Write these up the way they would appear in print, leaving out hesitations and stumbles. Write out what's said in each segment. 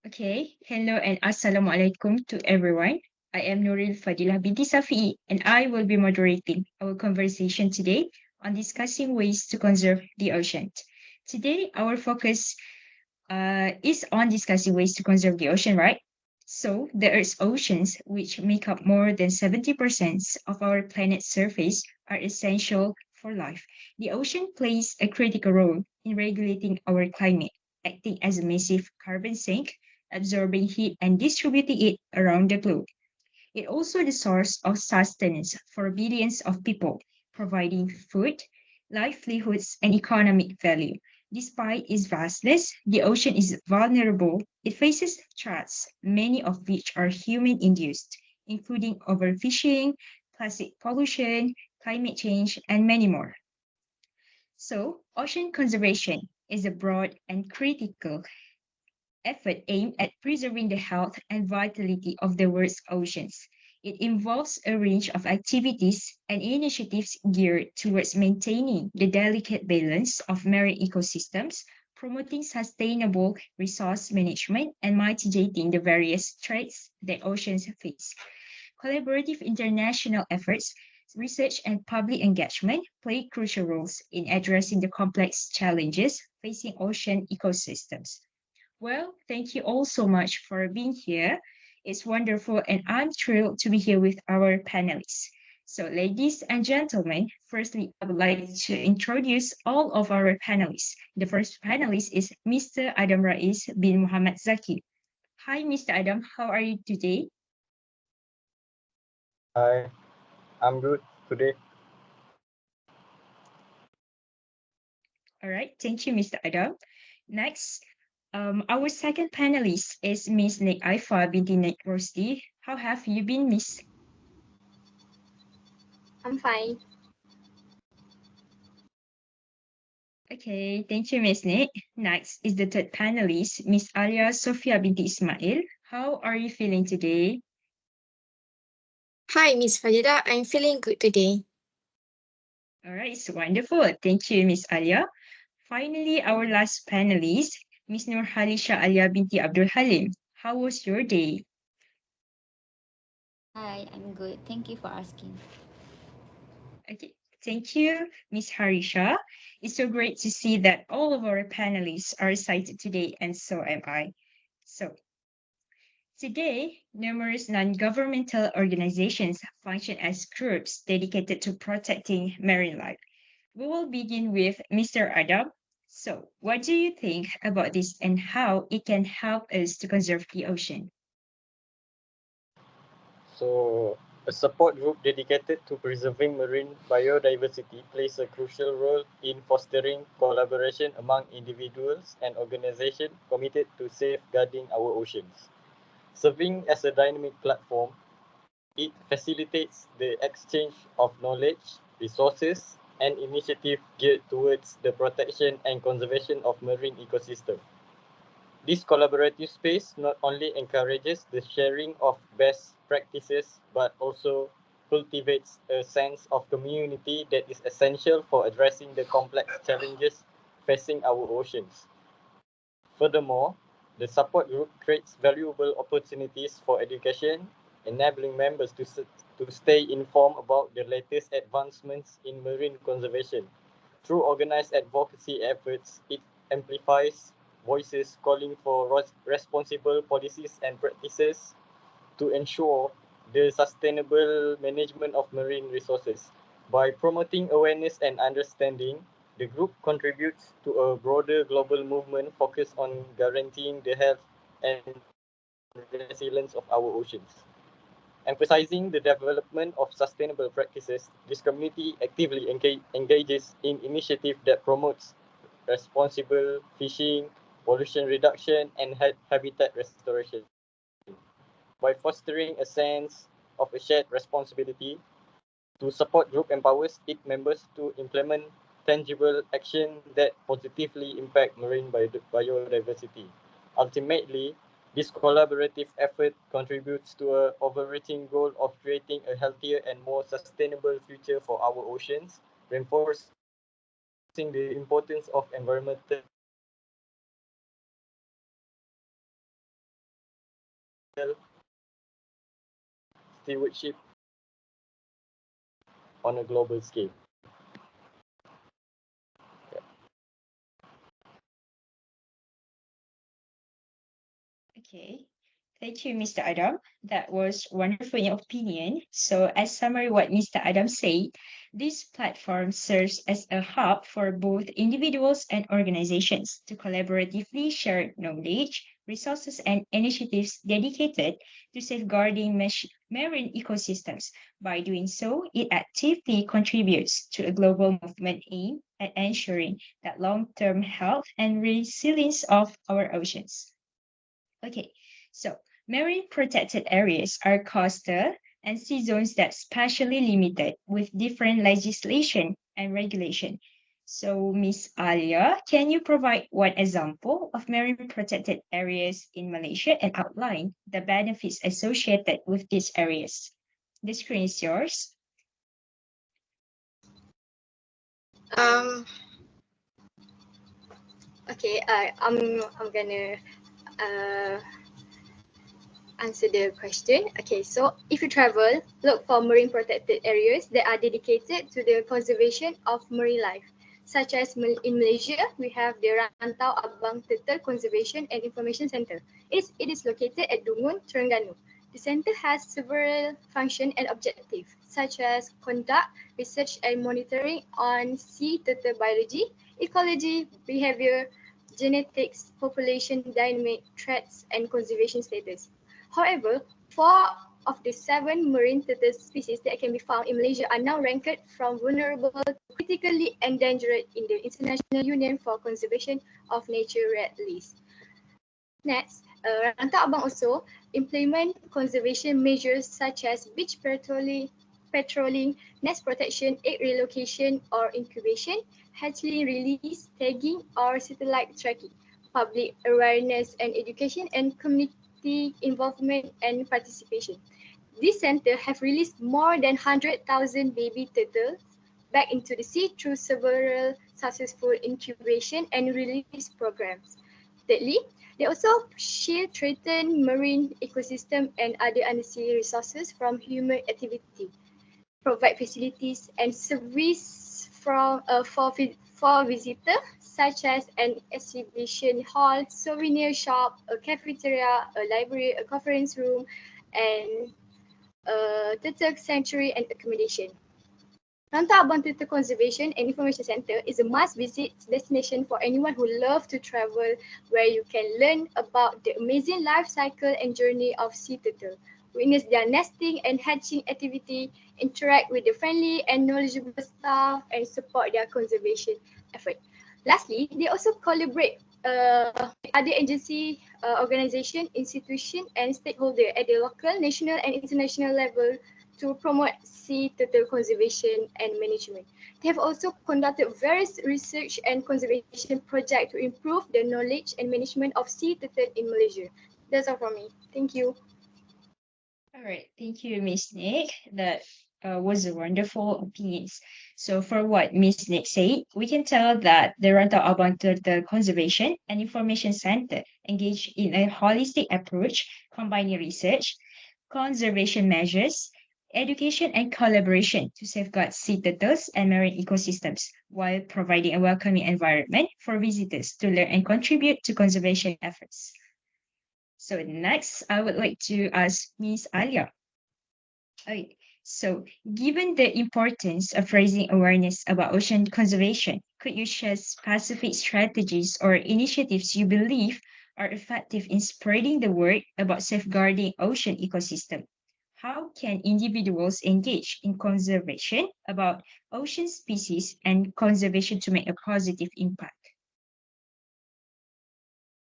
Okay, hello and assalamualaikum to everyone. I am Nuril Fadilah binti Safi and I will be moderating our conversation today on discussing ways to conserve the ocean. Today, our focus is on discussing ways to conserve the ocean, right? So, the Earth's oceans, which make up more than 70% of our planet's surface, are essential for life. The ocean plays a critical role in regulating our climate, acting as a massive carbon sink, absorbing heat and distributing it around the globe. It also the source of sustenance for billions of people, providing food, livelihoods, and economic value. Despite its vastness, the ocean is vulnerable. It faces threats, many of which are human induced, including overfishing, plastic pollution, climate change, and many more. So, ocean conservation is a broad and critical effort aimed at preserving the health and vitality of the world's oceans. It involves a range of activities and initiatives geared towards maintaining the delicate balance of marine ecosystems, promoting sustainable resource management, and mitigating the various threats that oceans face. Collaborative international efforts, research, and public engagement play crucial roles in addressing the complex challenges facing ocean ecosystems. Well, thank you all so much for being here. It's wonderful, and I'm thrilled to be here with our panelists. So, ladies and gentlemen, firstly, I would like to introduce all of our panelists. The first panelist is Mr. Adam Rais bin Muhammad Zaki. Hi, Mr. Adam, how are you today? Hi, I'm good today. All right, thank you, Mr. Adam. Next, our second panelist is Miss Nick Aifa binti Nick Rosdi. How have you been, Miss? I'm fine. Okay, thank you, Miss Nick. Next is the third panelist, Miss Alia Sofia binti Ismail. How are you feeling today? Hi, Miss Fadida. I'm feeling good today. All right, it's wonderful. Thank you, Miss Alia. Finally, our last panelist, Miss Nurhalisha Alia binti Abdul Halim. How was your day? Hi, I'm good. Thank you for asking. Okay, thank you, Miss Harisha. It's so great to see that all of our panelists are excited today, and so am I. So, today, numerous non-governmental organizations function as groups dedicated to protecting marine life. We will begin with Mr. Adam. So, what do you think about this and how it can help us to conserve the ocean? So, a support group dedicated to preserving marine biodiversity plays a crucial role in fostering collaboration among individuals and organizations committed to safeguarding our oceans. Serving as a dynamic platform, it facilitates the exchange of knowledge, resources, and initiatives geared towards the protection and conservation of marine ecosystems. This collaborative space not only encourages the sharing of best practices but also cultivates a sense of community that is essential for addressing the complex challenges facing our oceans. Furthermore, the support group creates valuable opportunities for education, enabling members to stay informed about the latest advancements in marine conservation. Through organized advocacy efforts, it amplifies voices calling for responsible policies and practices to ensure the sustainable management of marine resources. By promoting awareness and understanding, the group contributes to a broader global movement focused on guaranteeing the health and resilience of our oceans. Emphasizing the development of sustainable practices, this community actively engages in initiatives that promotes responsible fishing, pollution reduction, and habitat restoration. By fostering a sense of a shared responsibility, to support group empowers its members to implement tangible action that positively impact marine biodiversity. Ultimately, this collaborative effort contributes to a overarching goal of creating a healthier and more sustainable future for our oceans, reinforcing the importance of environmental stewardship and responsible conservation. stewardship on a global scale. Okay. Thank you, Mr. Adam. That was wonderful in your opinion. So, as summary, what Mr. Adam said, this platform serves as a hub for both individuals and organizations to collaboratively share knowledge, resources, and initiatives dedicated to safeguarding marine ecosystems. By doing so, it actively contributes to a global movement aimed at ensuring that long-term health and resilience of our oceans. Okay, so marine protected areas are coastal and sea zones that specially limited with different legislation and regulation. So, Miss Alia, can you provide one example of marine protected areas in Malaysia and outline the benefits associated with these areas? The screen is yours. Okay, I'm gonna answer the question. Okay, so if you travel, look for marine protected areas that are dedicated to the conservation of marine life. Such as in Malaysia, we have the Rantau Abang Turtle Conservation and Information Centre. It is located at Dungun, Terengganu. The centre has several functions and objectives, such as conduct research and monitoring on sea turtle biology, ecology, behavior, genetics, population dynamic, threats, and conservation status. However, 4 of the 7 marine turtle species that can be found in Malaysia are now ranked from vulnerable to critically endangered in the International Union for Conservation of Nature Red List. Next, Rantau Abang also implement conservation measures such as beach patrolling, nest protection, egg relocation or incubation, hatchling release, tagging or satellite tracking, public awareness and education, and community involvement and participation. This center have released more than 100,000 baby turtles back into the sea through several successful incubation and release programs. Thirdly, they also shield threatened marine ecosystem and other undersea resources from human activity, provide facilities and service for visitors such as an exhibition hall, souvenir shop, a cafeteria, a library, a conference room, and a turtle sanctuary and accommodation. Rantau Abang Turtle Conservation and Information Centre is a must-visit destination for anyone who loves to travel, where you can learn about the amazing life cycle and journey of sea turtle, witness their nesting and hatching activity, interact with the friendly and knowledgeable staff, and support their conservation effort. Lastly, they also collaborate with other agency, organization, institution, and stakeholder at the local, national, and international level to promote sea turtle conservation and management. They have also conducted various research and conservation projects to improve the knowledge and management of sea turtle in Malaysia. That's all from me. Thank you. All right, thank you, Miss Nick. That was a wonderful opinions. So for what Miss Nick said, we can tell that the Rantau Abang Turtle Conservation and Information Center engaged in a holistic approach, combining research, conservation measures, education, and collaboration to safeguard sea turtles and marine ecosystems, while providing a welcoming environment for visitors to learn and contribute to conservation efforts. So next, I would like to ask Ms. Alia. Okay, so given the importance of raising awareness about ocean conservation, could you share specific strategies or initiatives you believe are effective in spreading the word about safeguarding ocean ecosystem? How can individuals engage in conservation about ocean species and conservation to make a positive impact?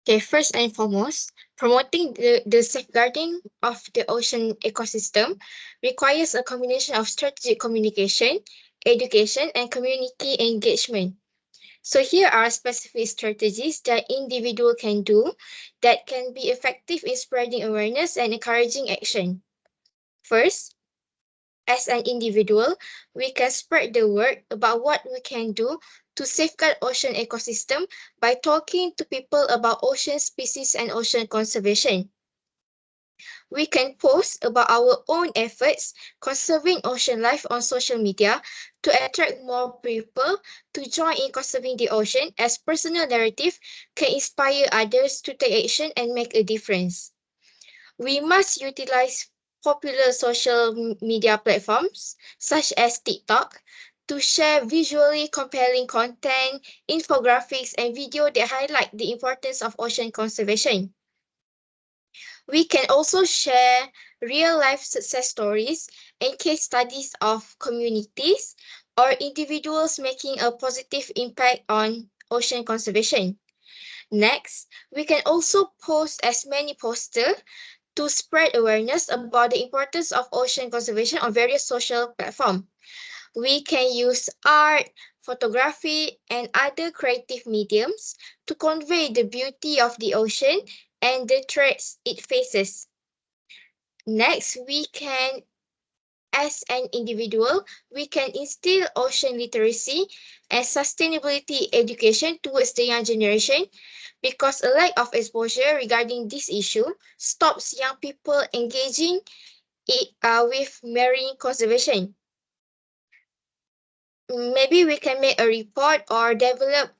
Okay, first and foremost, promoting the safeguarding of the ocean ecosystem requires a combination of strategic communication, education, and community engagement. So here are specific strategies that individual can do that can be effective in spreading awareness and encouraging action. First, as an individual, we can spread the word about what we can do to safeguard ocean ecosystem by talking to people about ocean species and ocean conservation. We can post about our own efforts conserving ocean life on social media to attract more people to join in conserving the ocean, as personal narrative can inspire others to take action and make a difference. We must utilize popular social media platforms such as TikTok to share visually compelling content, infographics, and video that highlight the importance of ocean conservation. We can also share real-life success stories and case studies of communities or individuals making a positive impact on ocean conservation. Next, we can also post as many posters to spread awareness about the importance of ocean conservation on various social platforms. We can use art, photography, and other creative mediums to convey the beauty of the ocean and the threats it faces. Next, as an individual, we can instill ocean literacy and sustainability education towards the young generation because a lack of exposure regarding this issue stops young people engaging with marine conservation. Maybe we can make a report or develop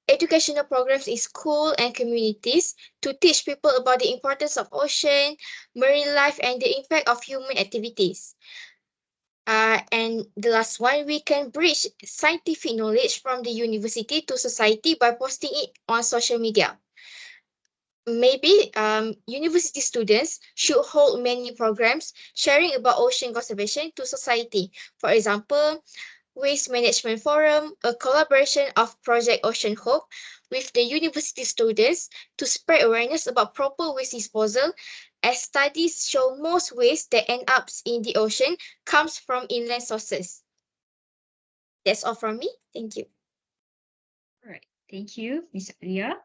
educational programs in school and communities to teach people about the importance of ocean, marine life, and the impact of human activities. And the last one, we can bridge scientific knowledge from the university to society by posting it on social media. Maybe university students should hold many programs sharing about ocean conservation to society. For example, Waste Management Forum, a collaboration of Project Ocean Hope with the university students to spread awareness about proper waste disposal, as studies show most waste that ends up in the ocean comes from inland sources. That's all from me. Thank you. All right. Thank you, Miss Alia.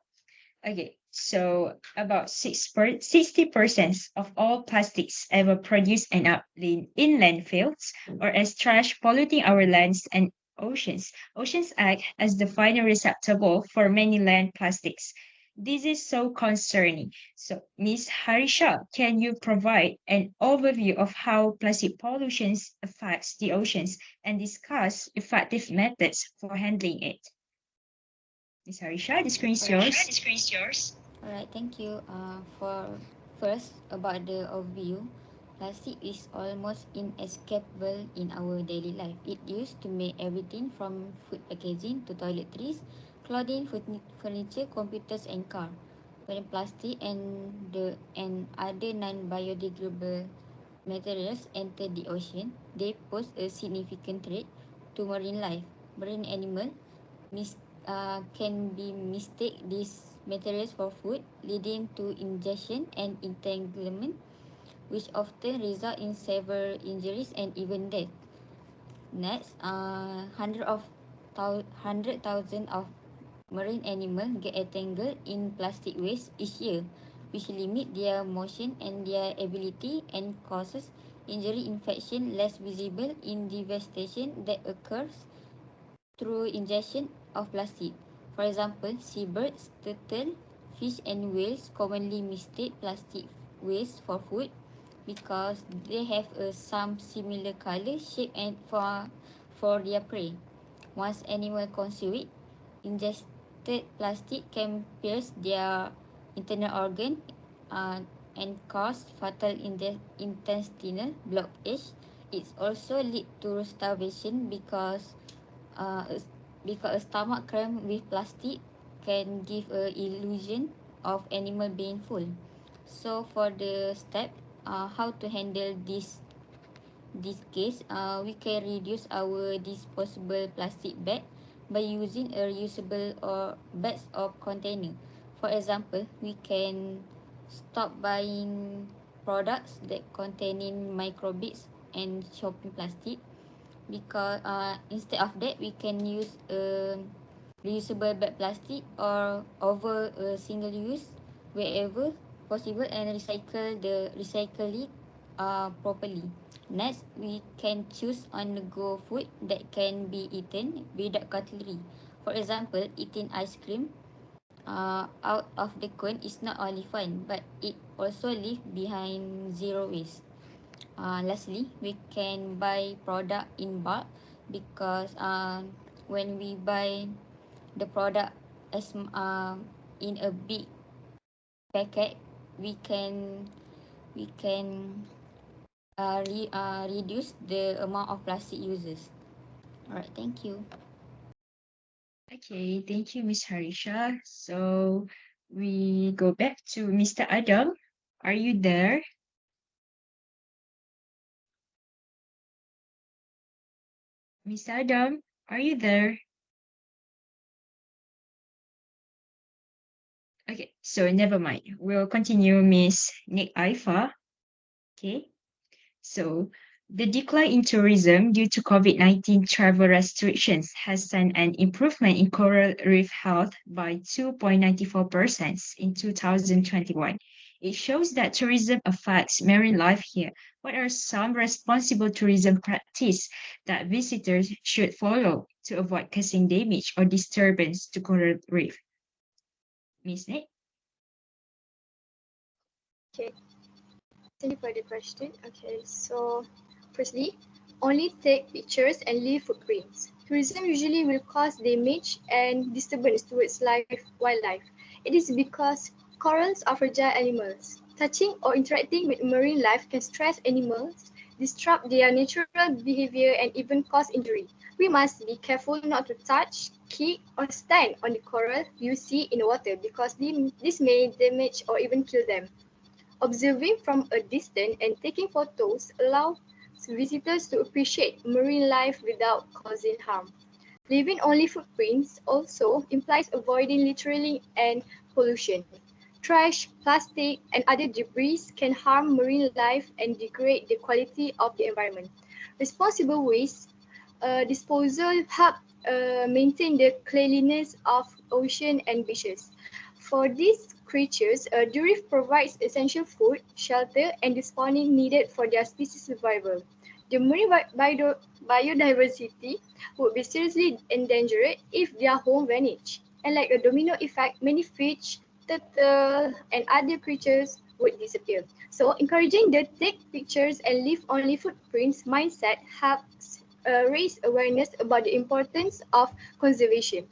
Okay, so about 60% of all plastics ever produced end up in landfills or as trash polluting our lands and oceans. Oceans act as the final receptacle for many land plastics. This is so concerning. So, Ms. Harisha, can you provide an overview of how plastic pollution affects the oceans and discuss effective methods for handling it? Ms. Harisha, the screen is yours. Alright, thank you. For first about the overview, plastic is almost inescapable in our daily life. It used to make everything from food packaging to toiletries, clothing, furniture, computers, and car. When plastic and other non-biodegradable materials enter the ocean, they pose a significant threat to marine life. Marine animals can be mistake these materials for food, leading to ingestion and entanglement, which often result in severe injuries and even death. Next, hundred thousand of marine animals get entangled in plastic waste each year, which limit their motion and their ability and causes injury infection less visible in devastation that occurs through ingestion of plastic. For example, seabirds, turtle, fish and whales commonly mistake plastic waste for food because they have some similar color, shape and for their prey. Once animals consume it, ingested plastic can pierce their internal organ uh, and cause fatal intestinal blockage. It also lead to starvation uh, because a stomach cramp with plastic can give a illusion of animal being full. So for the step, how to handle this case, we can reduce our disposable plastic bag by using a reusable or bags or container. For example, we can stop buying products that containing microbeads and shopping plastic because instead of that we can use a reusable bag plastic or over a single use wherever possible and recycle it properly. Next, we can choose on the go food that can be eaten without cutlery. For example, eating ice cream out of the cone is not only fun, but it also leave behind zero waste. Lastly, we can buy product in bulk because when we buy the product as in a big packet, we can we can reduce the amount of plastic uses. Alright, thank you. Okay, thank you, Miss Harisha. So we go back to Mr. Adam. Are you there? Mr. Adam, are you there? Okay, so never mind. We'll continue, Miss Nick Aifa. Okay, so the decline in tourism due to COVID-19 travel restrictions has seen an improvement in coral reef health by 2.94% in 2021. It shows that tourism affects marine life here. What are some responsible tourism practices that visitors should follow to avoid causing damage or disturbance to coral reef? Miss Nick? Okay, thank you for the question. Okay, so firstly, only take pictures and leave footprints. Tourism usually will cause damage and disturbance towards wildlife. It is because corals are fragile animals. Touching or interacting with marine life can stress animals, disrupt their natural behavior, and even cause injury. We must be careful not to touch, kick, or stand on the coral you see in the water because this may damage or even kill them. Observing from a distance and taking photos allows visitors to appreciate marine life without causing harm. Leaving only footprints also implies avoiding littering and pollution. Trash, plastic, and other debris can harm marine life and degrade the quality of the environment. Responsible waste disposal help maintain the cleanliness of ocean and beaches. For these creatures, the reef provides essential food, shelter, and the spawning needed for their species survival. The marine biodiversity would be seriously endangered if their home vanished. And like a domino effect, many fish, turtle, and other creatures would disappear. So encouraging the take pictures and leave only footprints mindset helps raise awareness about the importance of conservation.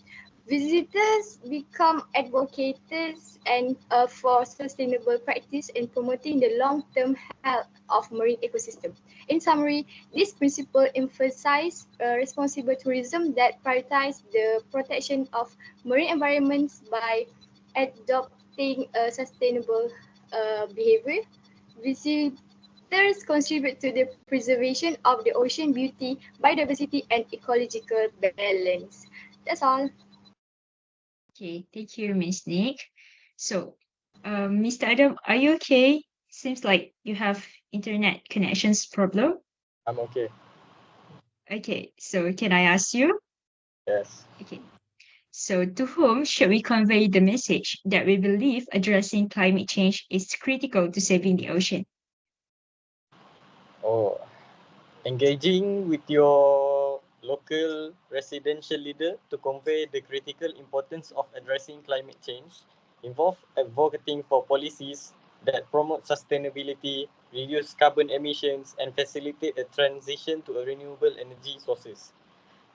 Visitors become advocates and for sustainable practice in promoting the long-term health of marine ecosystem. In summary, this principle emphasizes responsible tourism that prioritize the protection of marine environments by adopting a sustainable behavior. Visitors contribute to the preservation of the ocean beauty, biodiversity, and ecological balance. That's all. Okay, thank you, Miss Nick. So, Mr. Adam, are you okay? Seems like you have internet connections problem. I'm okay. Okay, so can I ask you? Yes. Okay. So, to whom should we convey the message that we believe addressing climate change is critical to saving the ocean? Oh, engaging with your local residential leader to convey the critical importance of addressing climate change involve advocating for policies that promote sustainability, reduce carbon emissions, and facilitate a transition to renewable energy sources.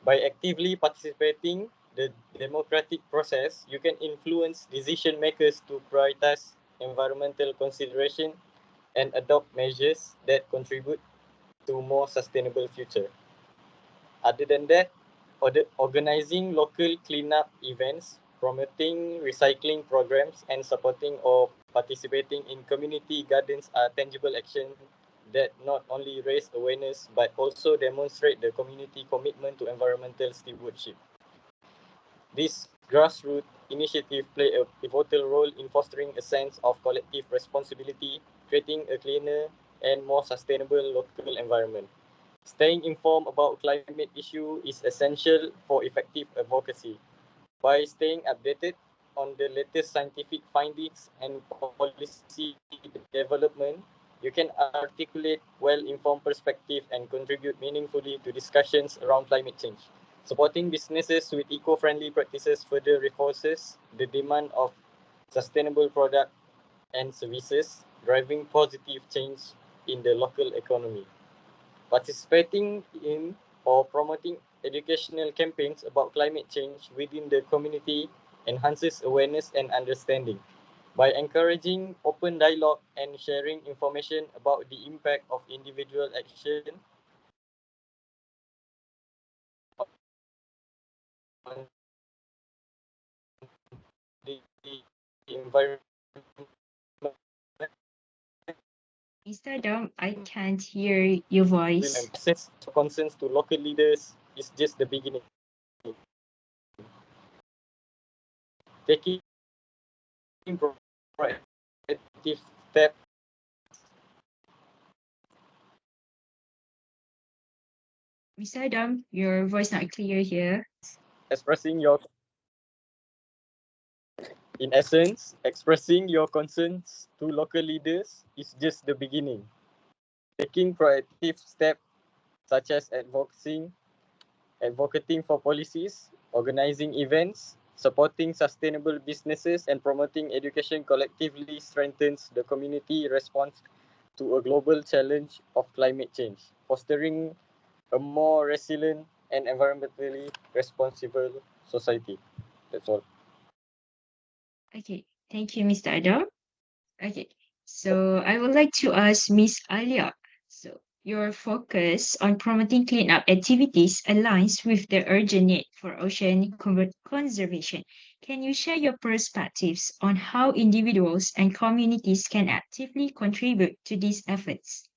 By actively participating the democratic process, you can influence decision makers to prioritize environmental consideration and adopt measures that contribute to a more sustainable future. Other than that, organizing local cleanup events, promoting recycling programs, and supporting or participating in community gardens are tangible actions that not only raise awareness but also demonstrate the community commitment to environmental stewardship. These grassroots initiatives play a pivotal role in fostering a sense of collective responsibility, creating a cleaner and more sustainable local environment. Staying informed about climate issue is essential for effective advocacy. By staying updated on the latest scientific findings and policy development, you can articulate well-informed perspective and contribute meaningfully to discussions around climate change. Supporting businesses with eco-friendly practices further reinforces the demand of sustainable products and services, driving positive change in the local economy. Participating in or promoting educational campaigns about climate change within the community enhances awareness and understanding. By encouraging open dialogue and sharing information about the impact of individual action on the environment, Mr. Adam, I can't hear your voice. concerns to local leaders is just the beginning. Taking proactive steps Mr. Adam, your voice not clear here. expressing your in essence, expressing your concerns to local leaders is just the beginning. Taking proactive steps such as advocating for policies, organizing events, supporting sustainable businesses, and promoting education collectively strengthens the community response to a global challenge of climate change, fostering a more resilient and environmentally responsible society. That's all. Okay, thank you, Mr. Adam. Okay, so I would like to ask Miss Alia. So your focus on promoting cleanup activities aligns with the urgent need for ocean conservation. Can you share your perspectives on how individuals and communities can actively contribute to these efforts?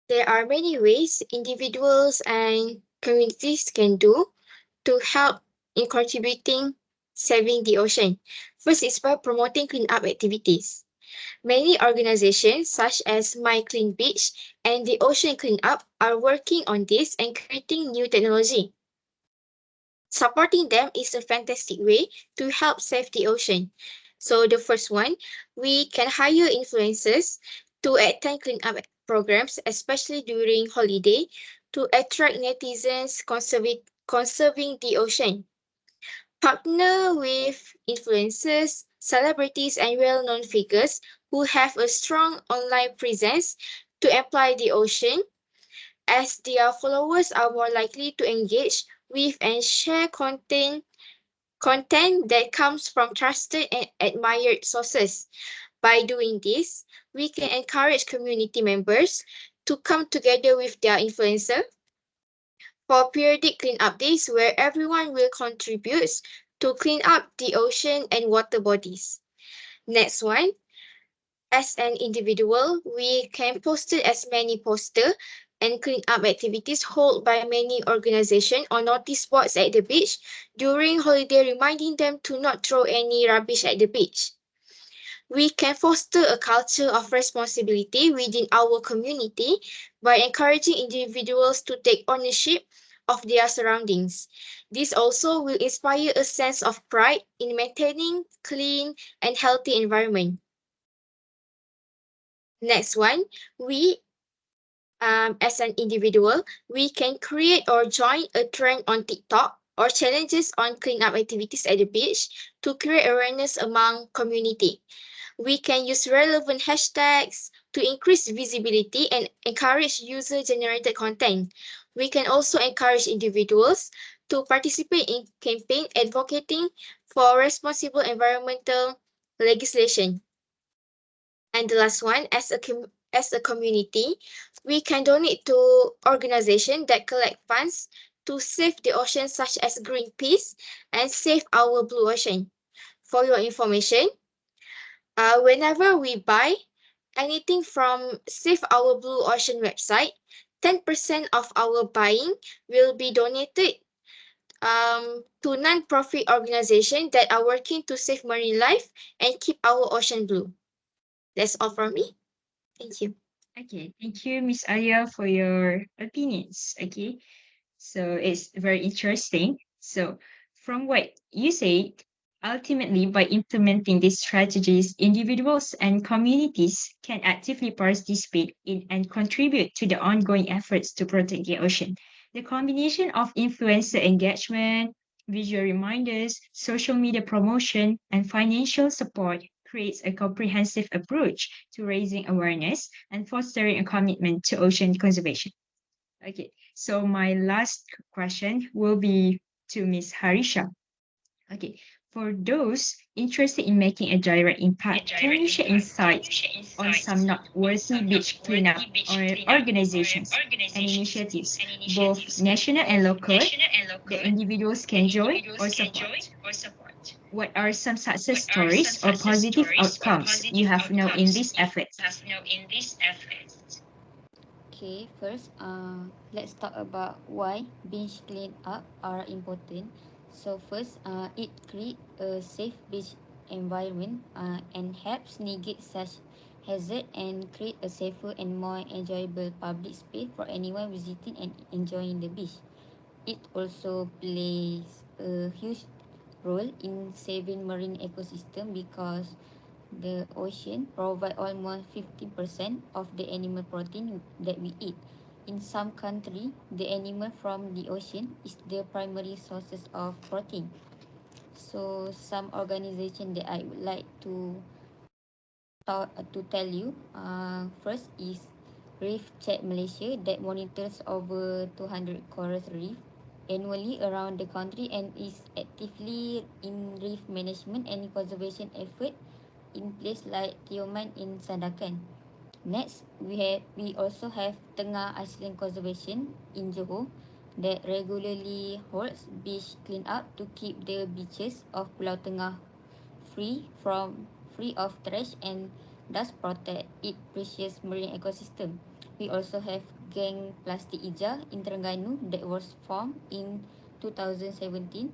There are many ways individuals and communities can do to help in contributing saving the ocean. First is by promoting cleanup activities. Many organizations such as My Clean Beach and the Ocean Cleanup are working on this and creating new technology. Supporting them is a fantastic way to help save the ocean. So the first one, we can hire influencers to attend cleanup programs, especially during holiday, to attract netizens conserving the ocean. Partner with influencers, celebrities, and well-known figures who have a strong online presence to apply the ocean, as their followers are more likely to engage with and share content that comes from trusted and admired sources. By doing this, we can encourage community members to come together with their influencer for periodic cleanup days where everyone will contribute to clean up the ocean and water bodies. Next one, as an individual, we can post as many poster and clean up activities held by many organizations or notice boards at the beach during holiday, reminding them to not throw any rubbish at the beach. We can foster a culture of responsibility within our community by encouraging individuals to take ownership of their surroundings. This also will inspire a sense of pride in maintaining clean and healthy environment. Next one, we as an individual, we can create or join a trend on TikTok or challenges on cleanup activities at the beach to create awareness among community. We can use relevant hashtags to increase visibility and encourage user-generated content. We can also encourage individuals to participate in campaign advocating for responsible environmental legislation. And the last one, as a community, we can donate to organizations that collect funds to save the ocean, such as Greenpeace, and save our blue ocean. For your information, whenever we buy anything from Save Our Blue Ocean website, 10% of our buying will be donated to non-profit organizations that are working to save marine life and keep our ocean blue. That's all from me. Thank you. Okay, thank you, Miss Alia, for your opinions. Okay, so it's very interesting. So, from what you say, ultimately, by implementing these strategies, individuals and communities can actively participate in and contribute to the ongoing efforts to protect the ocean. The combination of influencer engagement, visual reminders, social media promotion, and financial support creates a comprehensive approach to raising awareness and fostering a commitment to ocean conservation. Okay, so my last question will be to Ms. Harisha. Okay, for those interested in making a direct impact, can you share insights on some noteworthy beach cleanup or organizations and initiatives, both national and local, that individuals can join or support? What are some success stories or positive outcomes you have known in these efforts? Okay, first, let's talk about why beach cleanup are important. So first, it creates a safe beach environment and helps negate such hazard and create a safer and more enjoyable public space for anyone visiting and enjoying the beach. It also plays a huge role in saving marine ecosystem because the ocean provide almost 50% of the animal protein that we eat. In some country, the animal from the ocean is the primary sources of protein. So some organization that I would like to tell you, first is Reef Check Malaysia that monitors over 200 coral reef annually around the country and is actively in reef management and conservation effort in place like Tioman in Sandakan. Next, we also have Tengah Iceland Conservation in Johor that regularly holds beach cleanup to keep the beaches of Pulau Tengah free of trash and thus protect its precious marine ecosystem. We also have Gang Plastic Ija in Terengganu that was formed in 2017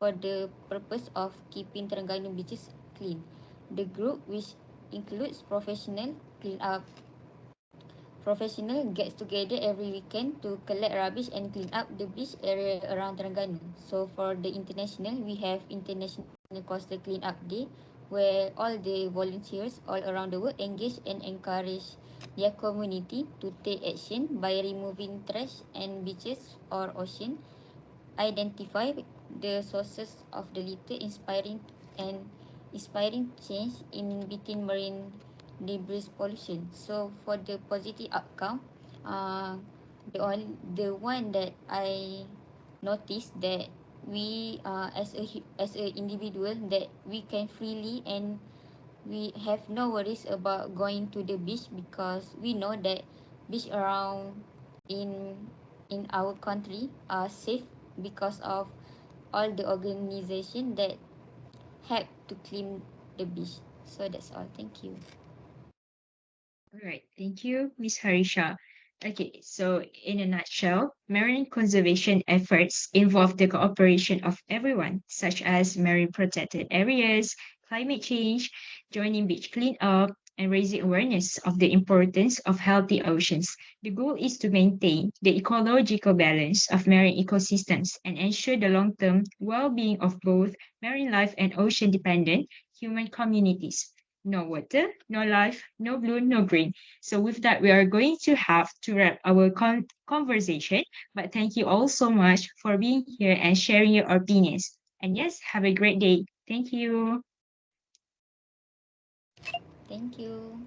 for the purpose of keeping Terengganu beaches clean. The group, which includes professional gets together every weekend to collect rubbish and clean up the beach area around Terengganu. So for the international, we have International Coastal Cleanup Day, where all the volunteers all around the world engage and encourage their community to take action by removing trash and beaches or ocean, identify the sources of the litter, inspiring change in between marine debris pollution. So for the positive outcome, uh, the one that I noticed that we as a individual that we can freely and we have no worries about going to the beach because we know that beach around in in our country are safe because of all the organization that help to clean the beach. So that's all. Thank you. All right, thank you, Ms. Harisha. Okay, so in a nutshell, marine conservation efforts involve the cooperation of everyone, such as marine protected areas, climate change, joining beach cleanup, and raising awareness of the importance of healthy oceans. The goal is to maintain the ecological balance of marine ecosystems and ensure the long-term well-being of both marine life and ocean-dependent human communities. No water, no life, no blue, no green. So with that, we are going to have to wrap our conversation. But thank you all so much for being here and sharing your opinions. And yes, have a great day. Thank you. Thank you.